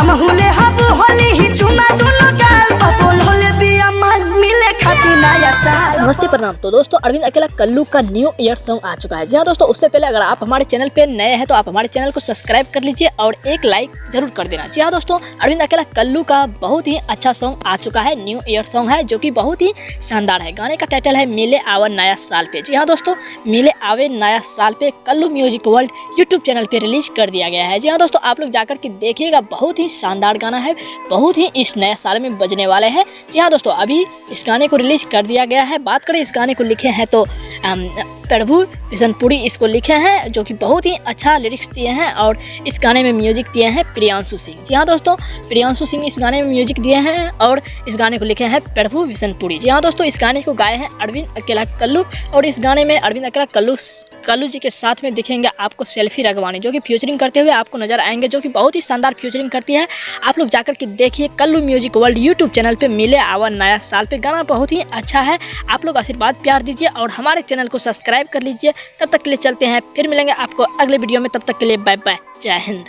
हम हुले हब होली ही चुमा दोनों गाल बबोल होले बिया माल मिले खाती नया साल। नमस्ते प्रणाम। तो दोस्तों अरविंद अकेला कल्लू का न्यू ईयर सॉन्ग आ चुका है। जी हाँ दोस्तों, उससे पहले अगर आप हमारे चैनल पे नए हैं तो आप हमारे चैनल को सब्सक्राइब कर लीजिए और एक लाइक जरूर कर देना। जी हाँ दोस्तों, अरविंद अकेला कल्लू का बहुत ही अच्छा सॉन्ग आ चुका है, न्यू ईयर सॉन्ग है जो कि बहुत ही शानदार है। गाने का टाइटल है मिले आवे नया साल पे। जी हाँ दोस्तों, मिले आवे नया साल पे Kallu music world YouTube channel पे रिलीज कर दिया गया है। जी हाँ दोस्तों, आप लोग जाकर के देखिएगा, बहुत ही शानदार गाना है, बहुत ही इस नया साल में बजने वाले हैं। जी हाँ दोस्तों, अभी इस गाने को रिलीज कर दिया गया है। बात करें इस गाने को लिखे हैं तो प्रभु बिशनपुरी इसको लिखे हैं, जो कि बहुत ही अच्छा लिरिक्स दिए हैं और इस गाने में म्यूजिक दिए हैं प्रियांशु सिंह। जी हाँ दोस्तों, प्रियांशु सिंह इस गाने में म्यूजिक दिए हैं और इस गाने को लिखे हैं प्रभु बिशनपुरी। जी हाँ दोस्तों, इस गाने को गाए हैं अरविंद अकेला कल्लू और इस गाने में अरविंद अकेला कल्लू जी के साथ में दिखेंगे आपको सेल्फी रगवानी, जो कि फ्यूचरिंग करते हुए आपको नजर आएंगे, जो कि बहुत ही शानदार फ्यूचरिंग करती है। आप लोग जाकर के देखिए Kallu music world YouTube channel पे मिले आवा नया साल पे। गाना बहुत ही अच्छा है, आप लोग आशीर्वाद प्यार दीजिए और हमारे चैनल को सब्सक्राइब कर लीजिए। तब तक के लिए चलते हैं, फिर मिलेंगे आपको अगले वीडियो में। तब तक के लिए बाय बाय, जय हिंद।